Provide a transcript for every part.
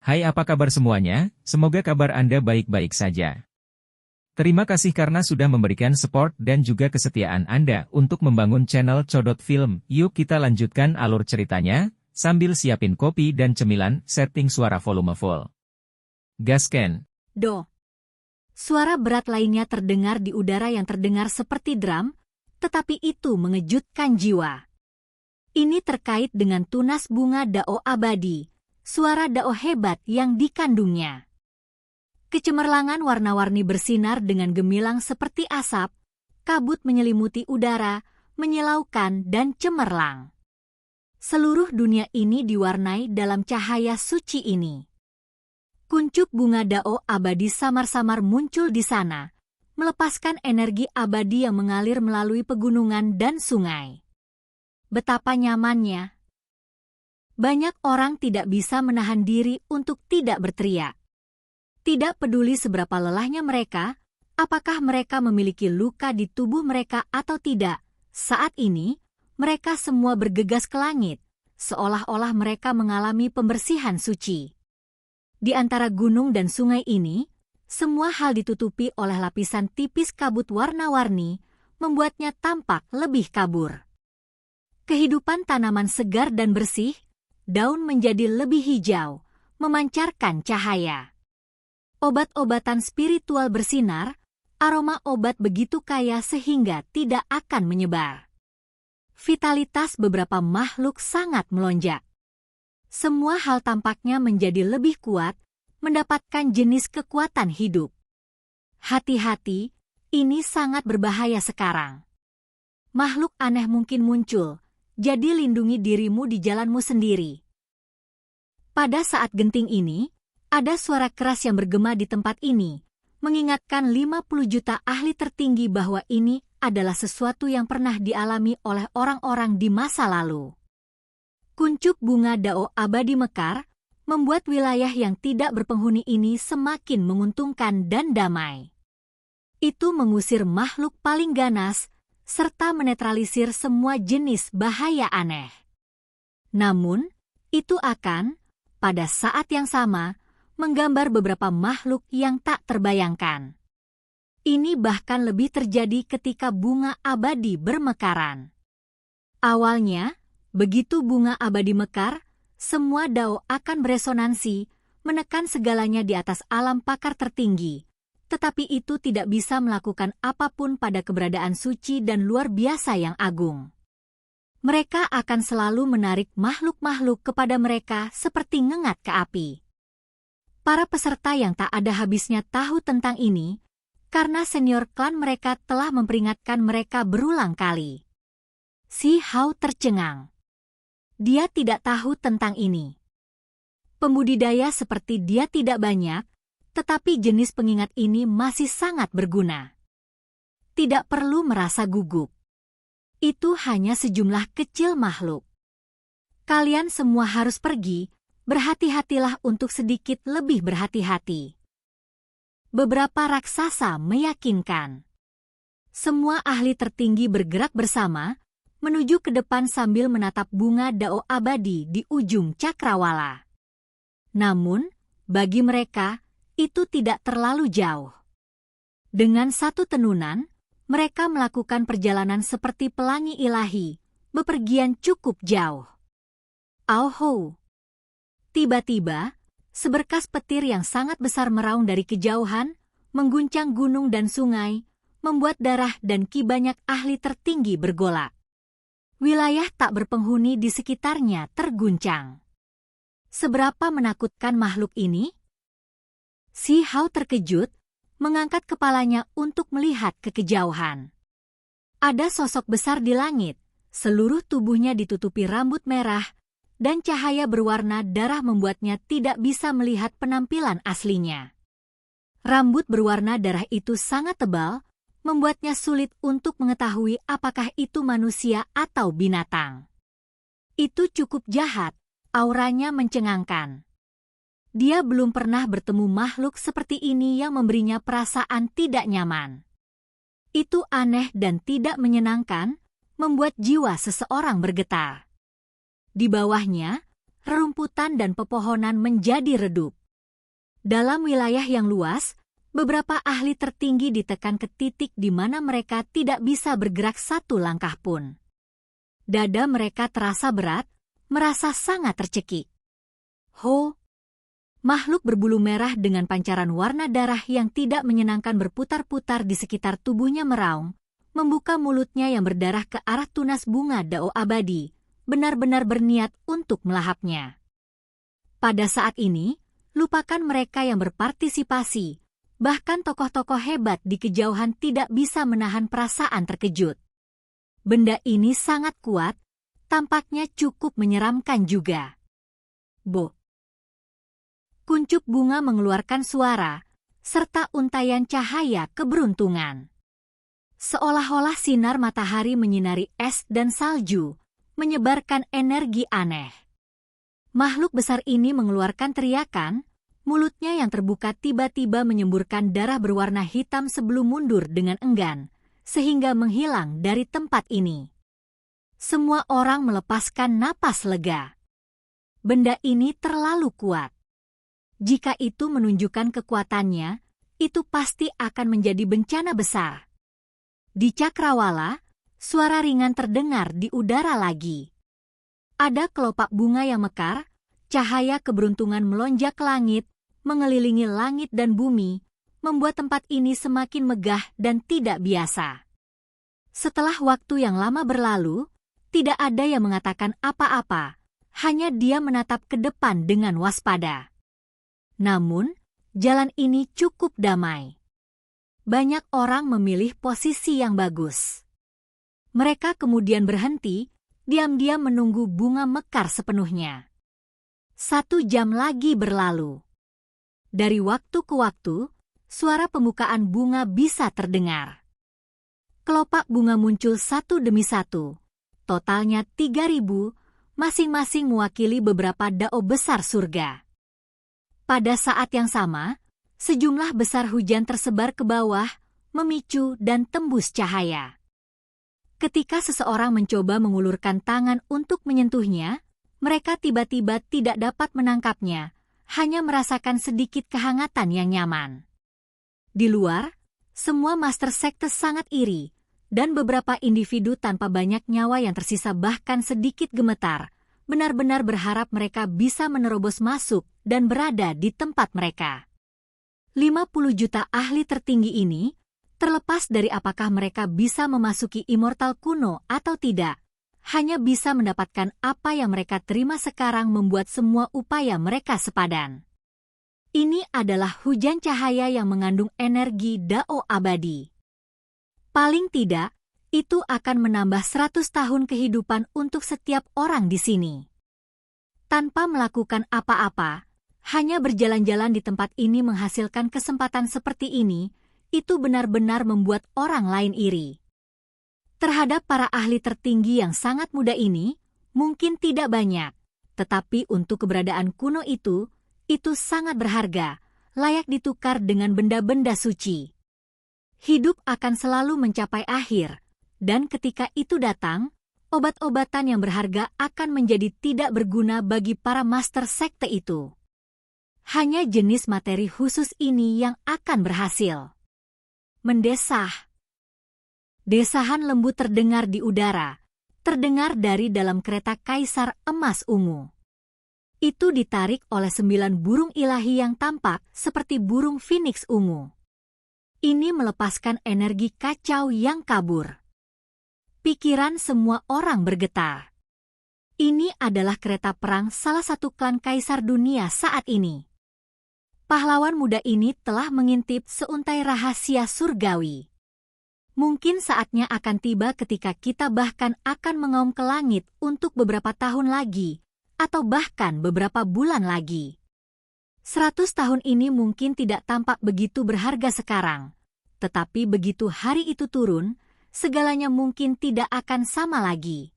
Hai, apa kabar semuanya? Semoga kabar Anda baik-baik saja. Terima kasih karena sudah memberikan support dan juga kesetiaan Anda untuk membangun channel Codot Film. Yuk kita lanjutkan alur ceritanya, sambil siapin kopi dan cemilan, setting suara volume full. Gasken. Do. Suara berat lainnya terdengar di udara yang terdengar seperti drum, tetapi itu mengejutkan jiwa. Ini terkait dengan tunas bunga dao abadi, suara dao hebat yang dikandungnya. Kecemerlangan warna-warni bersinar dengan gemilang seperti asap, kabut menyelimuti udara, menyilaukan dan cemerlang. Seluruh dunia ini diwarnai dalam cahaya suci ini. Kuncup bunga dao abadi samar-samar muncul di sana, melepaskan energi abadi yang mengalir melalui pegunungan dan sungai. Betapa nyamannya. Banyak orang tidak bisa menahan diri untuk tidak berteriak. Tidak peduli seberapa lelahnya mereka, apakah mereka memiliki luka di tubuh mereka atau tidak, saat ini, mereka semua bergegas ke langit, seolah-olah mereka mengalami pembersihan suci. Di antara gunung dan sungai ini, semua hal ditutupi oleh lapisan tipis kabut warna-warni, membuatnya tampak lebih kabur. Kehidupan tanaman segar dan bersih, daun menjadi lebih hijau, memancarkan cahaya. Obat-obatan spiritual bersinar, aroma obat begitu kaya sehingga tidak akan menyebar. Vitalitas beberapa makhluk sangat melonjak. Semua hal tampaknya menjadi lebih kuat, mendapatkan jenis kekuatan hidup. Hati-hati, ini sangat berbahaya sekarang. Makhluk aneh mungkin muncul, jadi lindungi dirimu di jalanmu sendiri. Pada saat genting ini, ada suara keras yang bergema di tempat ini, mengingatkan 50 juta ahli tertinggi bahwa ini adalah sesuatu yang pernah dialami oleh orang-orang di masa lalu. Kuncup bunga dao abadi mekar, membuat wilayah yang tidak berpenghuni ini semakin menguntungkan dan damai. Itu mengusir makhluk paling ganas, serta menetralisir semua jenis bahaya aneh. Namun, itu akan, pada saat yang sama, menggambar beberapa makhluk yang tak terbayangkan. Ini bahkan lebih terjadi ketika bunga abadi bermekaran. Awalnya, begitu bunga abadi mekar, semua dao akan beresonansi, menekan segalanya di atas alam pakar tertinggi, tetapi itu tidak bisa melakukan apapun pada keberadaan suci dan luar biasa yang agung. Mereka akan selalu menarik makhluk-makhluk kepada mereka seperti ngengat ke api. Para peserta yang tak ada habisnya tahu tentang ini, karena senior klan mereka telah memperingatkan mereka berulang kali. Si Hao tercengang. Dia tidak tahu tentang ini. Pembudidaya seperti dia tidak banyak, tetapi jenis pengingat ini masih sangat berguna. Tidak perlu merasa gugup. Itu hanya sejumlah kecil makhluk. Kalian semua harus pergi, berhati-hatilah untuk sedikit lebih berhati-hati. Beberapa raksasa meyakinkan. Semua ahli tertinggi bergerak bersama, menuju ke depan sambil menatap bunga dao abadi di ujung cakrawala. Namun, bagi mereka, itu tidak terlalu jauh. Dengan satu tenunan, mereka melakukan perjalanan seperti pelangi ilahi, bepergian cukup jauh. Auho! Tiba-tiba, seberkas petir yang sangat besar meraung dari kejauhan, mengguncang gunung dan sungai, membuat darah dan ki banyak ahli tertinggi bergolak. Wilayah tak berpenghuni di sekitarnya terguncang. Seberapa menakutkan makhluk ini? Si Hao terkejut, mengangkat kepalanya untuk melihat ke kejauhan. Ada sosok besar di langit, seluruh tubuhnya ditutupi rambut merah, dan cahaya berwarna darah membuatnya tidak bisa melihat penampilan aslinya. Rambut berwarna darah itu sangat tebal, membuatnya sulit untuk mengetahui apakah itu manusia atau binatang. Itu cukup jahat, auranya mencengangkan. Dia belum pernah bertemu makhluk seperti ini yang memberinya perasaan tidak nyaman. Itu aneh dan tidak menyenangkan, membuat jiwa seseorang bergetar. Di bawahnya, rerumputan dan pepohonan menjadi redup. Dalam wilayah yang luas, beberapa ahli tertinggi ditekan ke titik di mana mereka tidak bisa bergerak satu langkah pun. Dada mereka terasa berat, merasa sangat tercekik. Ho! Makhluk berbulu merah dengan pancaran warna darah yang tidak menyenangkan berputar-putar di sekitar tubuhnya meraung, membuka mulutnya yang berdarah ke arah tunas bunga dao abadi, benar-benar berniat untuk melahapnya. Pada saat ini, lupakan mereka yang berpartisipasi, bahkan tokoh-tokoh hebat di kejauhan tidak bisa menahan perasaan terkejut. Benda ini sangat kuat, tampaknya cukup menyeramkan juga. Bo! Kuncup bunga mengeluarkan suara, serta untayan cahaya keberuntungan. Seolah-olah sinar matahari menyinari es dan salju, menyebarkan energi aneh. Makhluk besar ini mengeluarkan teriakan, mulutnya yang terbuka tiba-tiba menyemburkan darah berwarna hitam sebelum mundur dengan enggan, sehingga menghilang dari tempat ini. Semua orang melepaskan napas lega. Benda ini terlalu kuat. Jika itu menunjukkan kekuatannya, itu pasti akan menjadi bencana besar. Di Cakrawala, suara ringan terdengar di udara lagi. Ada kelopak bunga yang mekar, cahaya keberuntungan melonjak ke langit, mengelilingi langit dan bumi, membuat tempat ini semakin megah dan tidak biasa. Setelah waktu yang lama berlalu, tidak ada yang mengatakan apa-apa, hanya dia menatap ke depan dengan waspada. Namun, jalan ini cukup damai. Banyak orang memilih posisi yang bagus. Mereka kemudian berhenti, diam-diam menunggu bunga mekar sepenuhnya. 1 jam lagi berlalu. Dari waktu ke waktu, suara pembukaan bunga bisa terdengar. Kelopak bunga muncul satu demi satu. Totalnya 3.000, masing-masing mewakili beberapa dao besar surga. Pada saat yang sama, sejumlah besar hujan tersebar ke bawah, memicu dan tembus cahaya. Ketika seseorang mencoba mengulurkan tangan untuk menyentuhnya, mereka tiba-tiba tidak dapat menangkapnya, hanya merasakan sedikit kehangatan yang nyaman. Di luar, semua master sekte sangat iri, dan beberapa individu tanpa banyak nyawa yang tersisa bahkan sedikit gemetar, benar-benar berharap mereka bisa menerobos masuk dan berada di tempat mereka. 50 juta ahli tertinggi ini, terlepas dari apakah mereka bisa memasuki immortal kuno atau tidak, hanya bisa mendapatkan apa yang mereka terima sekarang membuat semua upaya mereka sepadan. Ini adalah hujan cahaya yang mengandung energi dao abadi. Paling tidak, itu akan menambah 100 tahun kehidupan untuk setiap orang di sini. Tanpa melakukan apa-apa, hanya berjalan-jalan di tempat ini menghasilkan kesempatan seperti ini, itu benar-benar membuat orang lain iri. Terhadap para ahli tertinggi yang sangat muda ini, mungkin tidak banyak, tetapi untuk keberadaan kuno itu sangat berharga, layak ditukar dengan benda-benda suci. Hidup akan selalu mencapai akhir, dan ketika itu datang, obat-obatan yang berharga akan menjadi tidak berguna bagi para master sekte itu. Hanya jenis materi khusus ini yang akan berhasil. Mendesah. Desahan lembut terdengar di udara, terdengar dari dalam kereta kaisar emas ungu. Itu ditarik oleh 9 burung ilahi yang tampak seperti burung phoenix ungu. Ini melepaskan energi kacau yang kabur. Pikiran semua orang bergetar. Ini adalah kereta perang salah satu klan kaisar dunia saat ini. Pahlawan muda ini telah mengintip seuntai rahasia surgawi. Mungkin saatnya akan tiba ketika kita bahkan akan mengaum ke langit untuk beberapa tahun lagi, atau bahkan beberapa bulan lagi. 100 tahun ini mungkin tidak tampak begitu berharga sekarang, tetapi begitu hari itu turun, segalanya mungkin tidak akan sama lagi.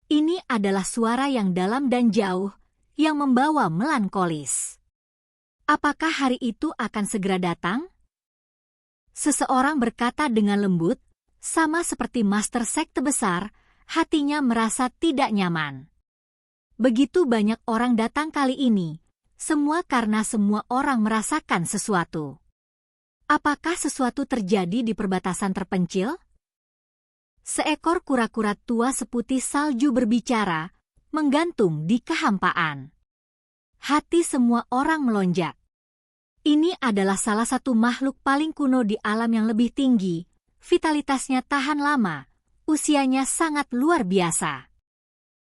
Ini adalah suara yang dalam dan jauh, yang membawa melankolis. Apakah hari itu akan segera datang? Seseorang berkata dengan lembut, sama seperti master sekte besar, hatinya merasa tidak nyaman. Begitu banyak orang datang kali ini, Semua karena semua orang merasakan sesuatu. Apakah sesuatu terjadi di perbatasan terpencil? Seekor kura-kura tua seputih salju berbicara, menggantung di kehampaan. Hati semua orang melonjak. Ini adalah salah satu makhluk paling kuno di alam yang lebih tinggi. Vitalitasnya tahan lama, usianya sangat luar biasa.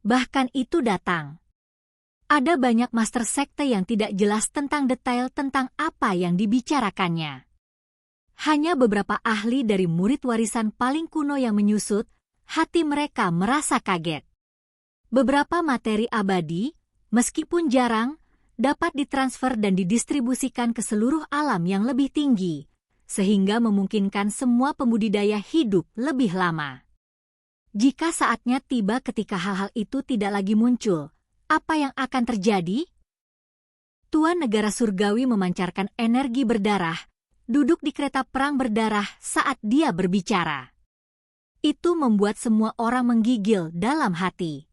Bahkan itu datang. Ada banyak master sekte yang tidak jelas tentang detail tentang apa yang dibicarakannya. Hanya beberapa ahli dari murid warisan paling kuno yang menyusut, hati mereka merasa kaget. Beberapa materi abadi, meskipun jarang, dapat ditransfer dan didistribusikan ke seluruh alam yang lebih tinggi, sehingga memungkinkan semua pembudidaya hidup lebih lama. Jika saatnya tiba ketika hal-hal itu tidak lagi muncul, apa yang akan terjadi? Tuan negara surgawi memancarkan energi berdarah, duduk di kereta perang berdarah saat dia berbicara. Itu membuat semua orang menggigil dalam hati.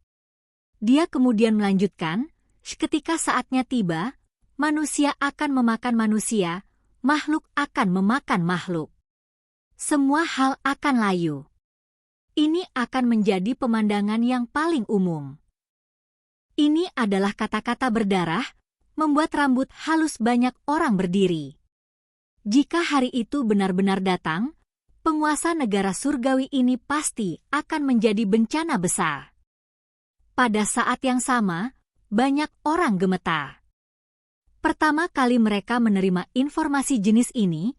Dia kemudian melanjutkan, ketika saatnya tiba, manusia akan memakan manusia, makhluk akan memakan makhluk. Semua hal akan layu. Ini akan menjadi pemandangan yang paling umum. Ini adalah kata-kata berdarah, membuat rambut halus banyak orang berdiri. Jika hari itu benar-benar datang, penguasa negara surgawi ini pasti akan menjadi bencana besar. Pada saat yang sama, banyak orang gemetar. Pertama kali mereka menerima informasi jenis ini,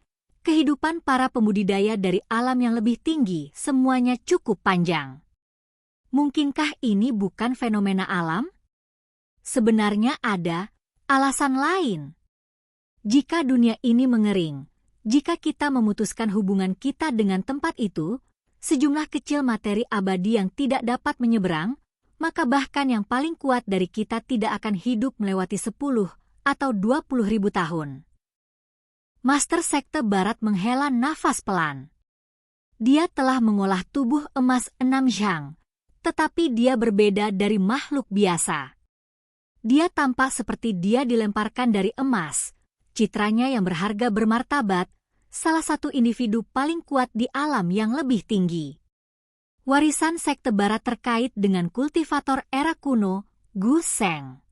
kehidupan para pembudidaya dari alam yang lebih tinggi semuanya cukup panjang. Mungkinkah ini bukan fenomena alam? Sebenarnya ada alasan lain. Jika dunia ini mengering, jika kita memutuskan hubungan kita dengan tempat itu, sejumlah kecil materi abadi yang tidak dapat menyeberang, maka bahkan yang paling kuat dari kita tidak akan hidup melewati 10 atau 20 ribu tahun. Master Sekte Barat menghela nafas pelan. Dia telah mengolah tubuh emas 6 zhang, tetapi dia berbeda dari makhluk biasa. Dia tampak seperti dia dilemparkan dari emas, citranya yang berharga bermartabat, salah satu individu paling kuat di alam yang lebih tinggi. Warisan Sekte Barat terkait dengan kultivator era kuno, Gu Sheng.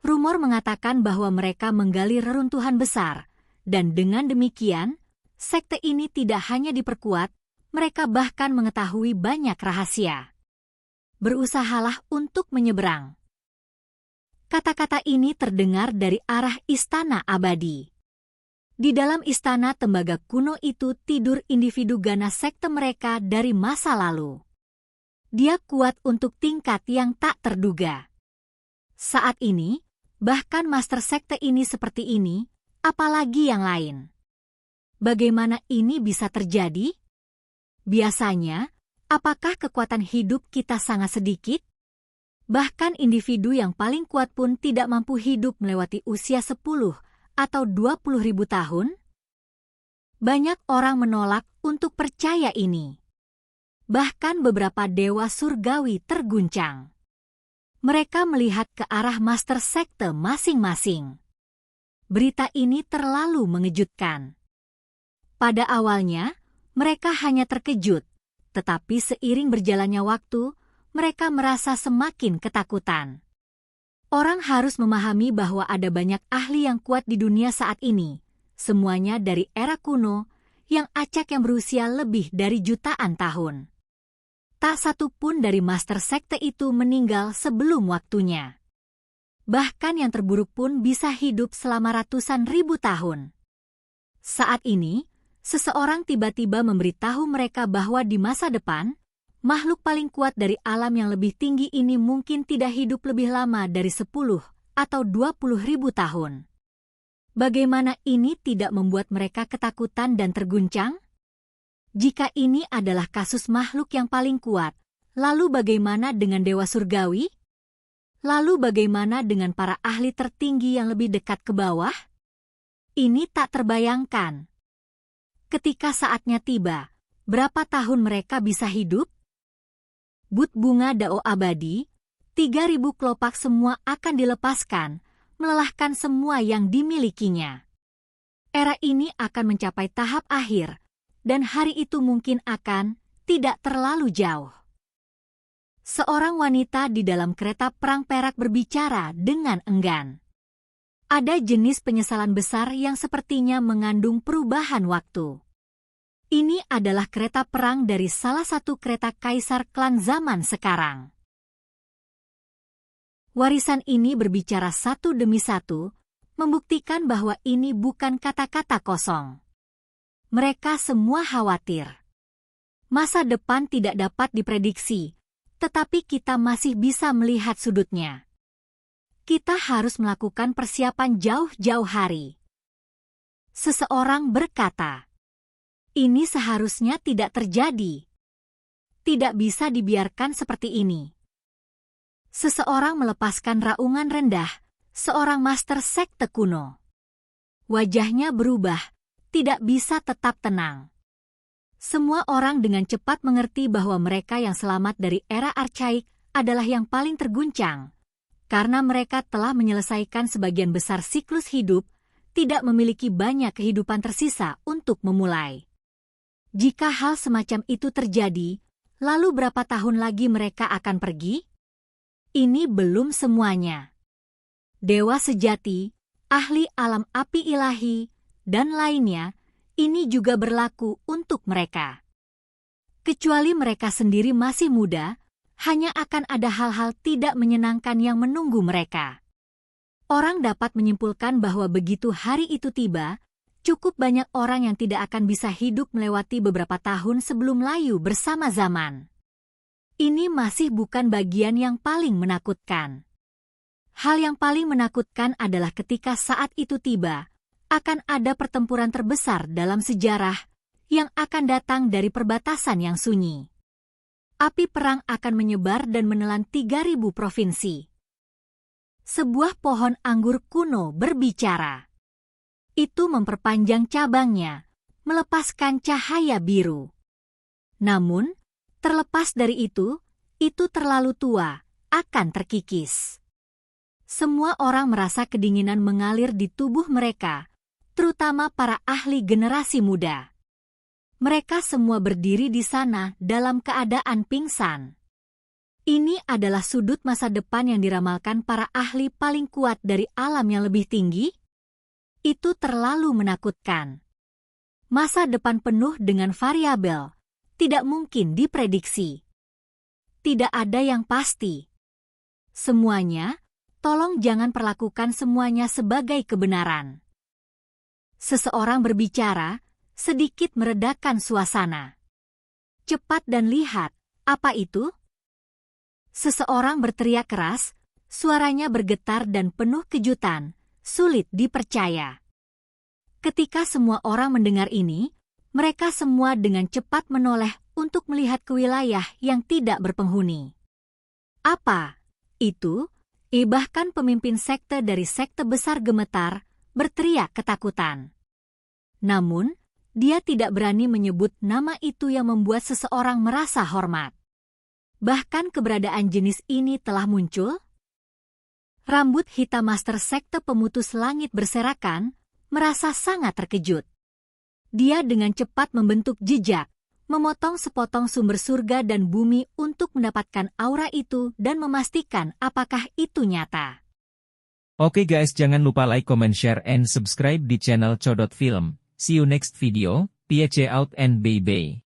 Rumor mengatakan bahwa mereka menggali reruntuhan besar, dan dengan demikian, sekte ini tidak hanya diperkuat, mereka bahkan mengetahui banyak rahasia. Berusahalah untuk menyeberang. Kata-kata ini terdengar dari arah istana abadi. Di dalam istana tembaga kuno itu tidur individu ganas sekte mereka dari masa lalu. Dia kuat untuk tingkat yang tak terduga. Saat ini, bahkan master sekte ini seperti ini, apalagi yang lain. Bagaimana ini bisa terjadi? Biasanya, apakah kekuatan hidup kita sangat sedikit? Bahkan individu yang paling kuat pun tidak mampu hidup melewati usia 10 atau 20 ribu tahun? Banyak orang menolak untuk percaya ini. Bahkan beberapa dewa surgawi terguncang. Mereka melihat ke arah master sekte masing-masing. Berita ini terlalu mengejutkan. Pada awalnya, mereka hanya terkejut, tetapi seiring berjalannya waktu, mereka merasa semakin ketakutan. Orang harus memahami bahwa ada banyak ahli yang kuat di dunia saat ini, semuanya dari era kuno, yang acak yang berusia lebih dari jutaan tahun. Tak satu pun dari master sekte itu meninggal sebelum waktunya. Bahkan yang terburuk pun bisa hidup selama ratusan ribu tahun. Saat ini, seseorang tiba-tiba memberitahu mereka bahwa di masa depan, makhluk paling kuat dari alam yang lebih tinggi ini mungkin tidak hidup lebih lama dari 10 atau 20 ribu tahun. Bagaimana ini tidak membuat mereka ketakutan dan terguncang? Jika ini adalah kasus makhluk yang paling kuat, lalu bagaimana dengan dewa surgawi? Lalu bagaimana dengan para ahli tertinggi yang lebih dekat ke bawah? Ini tak terbayangkan. Ketika saatnya tiba, berapa tahun mereka bisa hidup? But bunga dao abadi, 3.000 kelopak semua akan dilepaskan, melelahkan semua yang dimilikinya. Era ini akan mencapai tahap akhir, dan hari itu mungkin akan tidak terlalu jauh. Seorang wanita di dalam kereta perang perak berbicara dengan enggan. Ada jenis penyesalan besar yang sepertinya mengandung perubahan waktu. Ini adalah kereta perang dari salah satu kereta kaisar klan zaman sekarang. Warisan ini berbicara satu demi satu, membuktikan bahwa ini bukan kata-kata kosong. Mereka semua khawatir. Masa depan tidak dapat diprediksi, tetapi kita masih bisa melihat sudutnya. Kita harus melakukan persiapan jauh-jauh hari. Seseorang berkata, "Ini seharusnya tidak terjadi. Tidak bisa dibiarkan seperti ini." Seseorang melepaskan raungan rendah, seorang master sekte kuno. Wajahnya berubah, tidak bisa tetap tenang. Semua orang dengan cepat mengerti bahwa mereka yang selamat dari era archaik adalah yang paling terguncang, karena mereka telah menyelesaikan sebagian besar siklus hidup, tidak memiliki banyak kehidupan tersisa untuk memulai. Jika hal semacam itu terjadi, lalu berapa tahun lagi mereka akan pergi? Ini belum semuanya. Dewa sejati, ahli alam api ilahi, dan lainnya, ini juga berlaku untuk mereka. Kecuali mereka sendiri masih muda, hanya akan ada hal-hal tidak menyenangkan yang menunggu mereka. Orang dapat menyimpulkan bahwa begitu hari itu tiba, cukup banyak orang yang tidak akan bisa hidup melewati beberapa tahun sebelum layu bersama zaman. Ini masih bukan bagian yang paling menakutkan. Hal yang paling menakutkan adalah ketika saat itu tiba, akan ada pertempuran terbesar dalam sejarah yang akan datang dari perbatasan yang sunyi. Api perang akan menyebar dan menelan 3.000 provinsi. Sebuah pohon anggur kuno berbicara. Itu memperpanjang cabangnya, melepaskan cahaya biru. Namun, terlepas dari itu terlalu tua, akan terkikis. Semua orang merasa kedinginan mengalir di tubuh mereka, terutama para ahli generasi muda. Mereka semua berdiri di sana dalam keadaan pingsan. Ini adalah sudut masa depan yang diramalkan para ahli paling kuat dari alam yang lebih tinggi. Itu terlalu menakutkan. Masa depan penuh dengan variabel, tidak mungkin diprediksi. Tidak ada yang pasti. Semuanya, tolong jangan perlakukan semuanya sebagai kebenaran. Seseorang berbicara, sedikit meredakan suasana. Cepat dan lihat, apa itu? Seseorang berteriak keras, suaranya bergetar dan penuh kejutan. Sulit dipercaya. Ketika semua orang mendengar ini, mereka semua dengan cepat menoleh untuk melihat ke wilayah yang tidak berpenghuni. Apa itu? Bahkan pemimpin sekte dari sekte besar gemetar, berteriak ketakutan. Namun, dia tidak berani menyebut nama itu yang membuat seseorang merasa hormat. Bahkan keberadaan jenis ini telah muncul. Rambut hitam master sekte pemutus langit berserakan, merasa sangat terkejut. Dia dengan cepat membentuk jejak, memotong sepotong sumber surga dan bumi untuk mendapatkan aura itu dan memastikan apakah itu nyata. Oke guys, jangan lupa like, comment, share, and subscribe di channel Codot Film. See you next video, peace out and bye-bye.